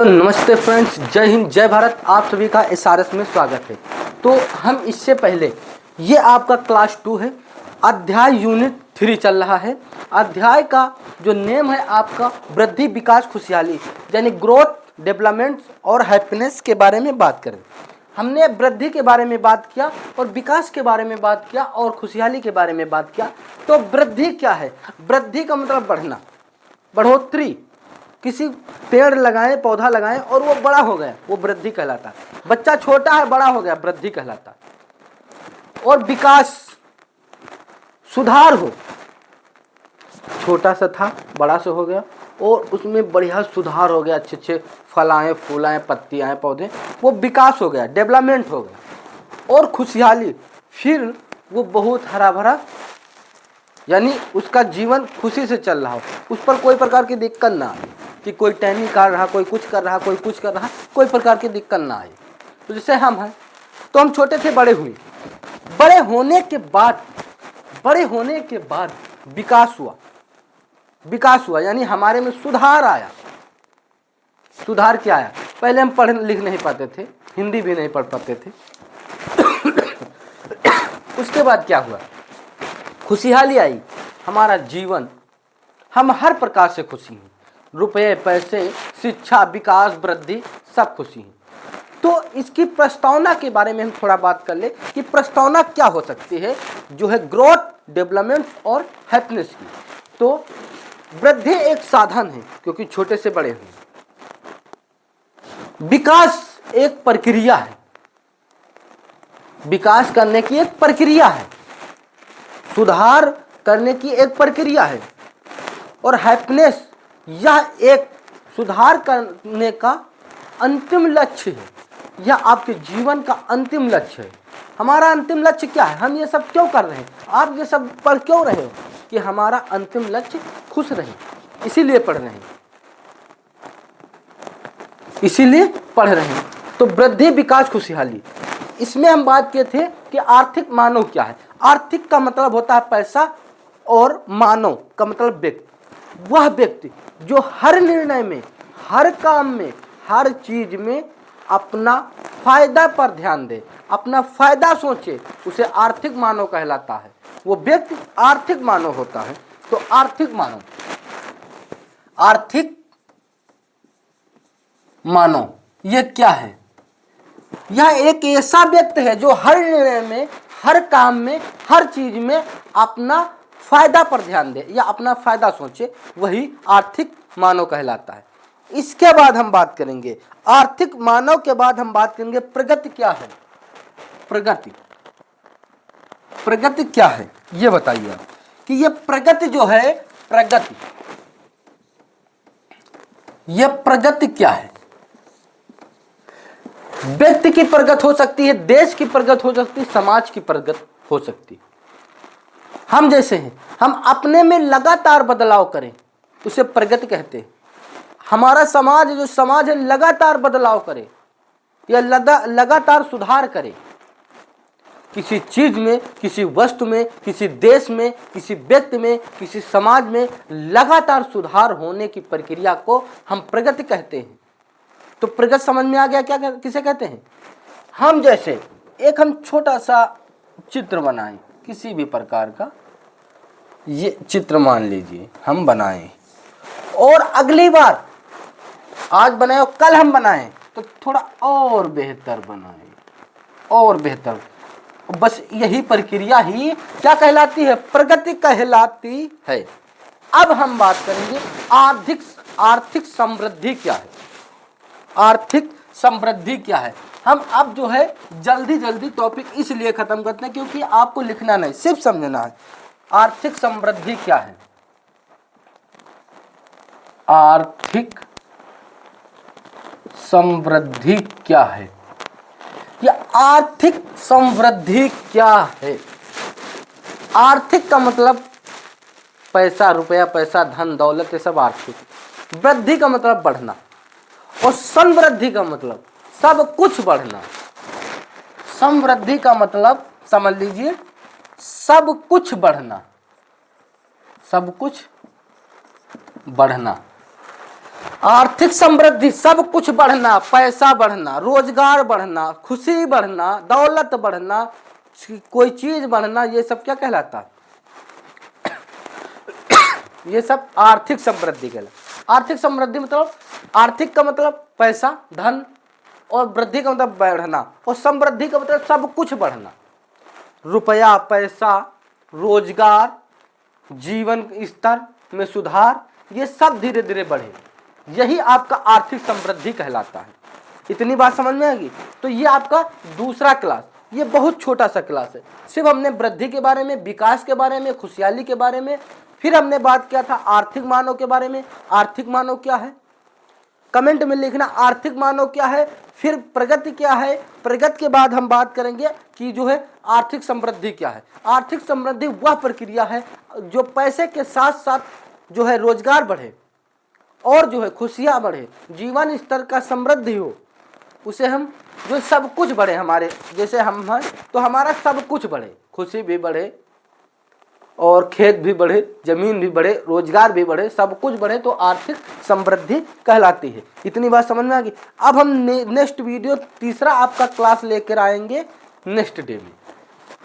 नमस्ते फ्रेंड्स, जय हिंद जय भारत। आप सभी का एसआरएस में स्वागत है। तो हम इससे पहले ये आपका क्लास 2 है, अध्याय यूनिट 3 चल रहा है। अध्याय का जो नेम है आपका वृद्धि विकास खुशहाली, यानी ग्रोथ डेवलपमेंट और हैप्पीनेस के बारे में बात करें। हमने वृद्धि के बारे में बात किया और विकास के बारे में बात किया और खुशहाली के बारे में बात किया। तो वृद्धि क्या है? वृद्धि का मतलब बढ़ना, बढ़ोतरी। किसी पेड़ लगाएं, पौधा लगाएं और वो बड़ा हो गया, वो वृद्धि कहलाता है। बच्चा छोटा है, बड़ा हो गया, वृद्धि कहलाता है। और विकास, सुधार हो, छोटा सा था बड़ा सा हो गया और उसमें बढ़िया सुधार हो गया, अच्छे अच्छे फल आए, फूल आए, पत्ती आए, पौधे, वो विकास हो गया, डेवलपमेंट हो गया। और खुशहाली, फिर वो बहुत हरा भरा, यानी उसका जीवन खुशी से चल रहा हो, उस पर कोई प्रकार की दिक्कत ना आए कि कोई टहनी काट रहा, कोई कुछ कर रहा, कोई कुछ कर रहा, कोई प्रकार की दिक्कत ना आए। तो जैसे हम हैं, तो हम छोटे थे, बड़े हुए, बड़े होने के बाद विकास हुआ, यानी हमारे में सुधार आया। सुधार क्या आया? पहले हम पढ़ लिख नहीं पाते थे, हिंदी भी नहीं पढ़ पाते थे। उसके बाद क्या हुआ? खुशहाली आई। हमारा जीवन, हम हर प्रकार से खुशी हैं, रुपये, पैसे, शिक्षा, विकास, वृद्धि, सब खुशी हैं। तो इसकी प्रस्तावना के बारे में हम थोड़ा बात कर ले कि प्रस्तावना क्या हो सकती है, जो है ग्रोथ, डेवलपमेंट और हैप्पीनेस की। तो वृद्धि एक साधन है, क्योंकि छोटे से बड़े हैं। विकास एक प्रक्रिया है, विकास करने की एक प्रक्रिया है, सुधार करने की एक प्रक्रिया है। और हैप्पीनेस, यह एक सुधार करने का अंतिम लक्ष्य है, यह आपके जीवन का अंतिम लक्ष्य है। हमारा अंतिम लक्ष्य क्या है? हम ये सब क्यों कर रहे हैं? आप ये सब पढ़ क्यों रहे हो? कि हमारा अंतिम लक्ष्य खुश रहे, इसीलिए पढ़ रहे हैं, इसीलिए पढ़ रहे हैं। तो वृद्धि, विकास, खुशहाली, इसमें हम बात किए थे कि आर्थिक मानव क्या है। आर्थिक का मतलब होता है पैसा और मानव का मतलब व्यक्ति। वह व्यक्ति जो हर निर्णय में, हर काम में, हर चीज में अपना फायदा पर ध्यान दे, अपना फायदा सोचे, उसे आर्थिक मानव कहलाता है। वो व्यक्ति आर्थिक मानव होता है। तो आर्थिक मानव ये क्या है? यह एक ऐसा व्यक्ति है जो हर निर्णय में, हर काम में, हर चीज में अपना फायदा पर ध्यान दे या अपना फायदा सोचे, वही आर्थिक मानव कहलाता है। इसके बाद हम बात करेंगे, आर्थिक मानव के बाद हम बात करेंगे प्रगति क्या है। प्रगति क्या है ये बताइए आप, कि ये प्रगति जो है, ये प्रगति क्या है? व्यक्ति की प्रगति हो सकती है, देश की प्रगति हो सकती है, समाज की प्रगति हो सकती है। हम जैसे हैं, हम अपने में लगातार बदलाव करें, उसे प्रगति कहते हैं। हमारा समाज, जो समाज है, लगातार बदलाव करे या लगातार सुधार करे, किसी चीज में, किसी वस्तु में, किसी देश में, किसी व्यक्ति में, किसी समाज में लगातार सुधार होने की प्रक्रिया को हम प्रगति कहते हैं। तो प्रगति समझ में आ गया क्या किसे कहते हैं? हम जैसे एक हम छोटा सा चित्र बनाएं, किसी भी प्रकार का, ये चित्र मान लीजिए हम बनाएं, और अगली बार, आज बनाए और कल हम बनाएं तो थोड़ा और बेहतर बनाएं, और बेहतर। बस यही प्रक्रिया ही क्या कहलाती है? प्रगति कहलाती है। अब हम बात करेंगे आर्थिक समृद्धि क्या है। आर्थिक समृद्धि क्या है? हम अब जो है जल्दी टॉपिक इसलिए खत्म करते हैं क्योंकि आपको लिखना नहीं, सिर्फ समझना है। आर्थिक समृद्धि क्या है? आर्थिक समृद्धि क्या है? या आर्थिक समृद्धि क्या है? आर्थिक का मतलब पैसा, रुपया, पैसा, धन, दौलत, ये सब आर्थिक। वृद्धि का मतलब बढ़ना, और समृद्धि का मतलब सब कुछ बढ़ना। समृद्धि का मतलब समझ लीजिए, सब कुछ बढ़ना, सब कुछ बढ़ना। आर्थिक समृद्धि, सब कुछ बढ़ना, पैसा बढ़ना, रोजगार बढ़ना, खुशी बढ़ना, दौलत बढ़ना, कोई चीज बढ़ना, ये सब क्या कहलाता है? ये सब आर्थिक समृद्धि कहलाता। आर्थिक समृद्धि मतलब, आर्थिक का मतलब पैसा, धन, और वृद्धि का मतलब बढ़ना, और समृद्धि का मतलब सब कुछ बढ़ना। रुपया, पैसा, रोजगार, जीवन स्तर में सुधार, ये सब धीरे धीरे बढ़े, यही आपका आर्थिक समृद्धि कहलाता है। इतनी बात समझ में आएगी? तो ये आपका दूसरा क्लास, ये बहुत छोटा सा क्लास है। सिर्फ हमने वृद्धि के बारे में, विकास के बारे में, खुशहाली के बारे में, फिर हमने बात किया था आर्थिक मानव के बारे में। आर्थिक मानव क्या है? कमेंट में लिखना आर्थिक मानव क्या है, फिर प्रगति क्या है, प्रगति के बाद हम बात करेंगे कि जो है आर्थिक समृद्धि क्या है। आर्थिक समृद्धि वह प्रक्रिया है जो पैसे के साथ साथ जो है रोजगार बढ़े और जो है खुशियाँ बढ़े, जीवन स्तर का समृद्धि हो, उसे हम जो सब कुछ बढ़े, हमारे जैसे हम हैं तो हमारा सब कुछ बढ़े, खुशी भी बढ़े और खेत भी बढ़े, जमीन भी बढ़े, रोजगार भी बढ़े, सब कुछ बढ़े, तो आर्थिक समृद्धि कहलाती है। इतनी बात समझ में आ गई? अब हम नेक्स्ट वीडियो तीसरा आपका क्लास लेकर आएंगे नेक्स्ट डे में।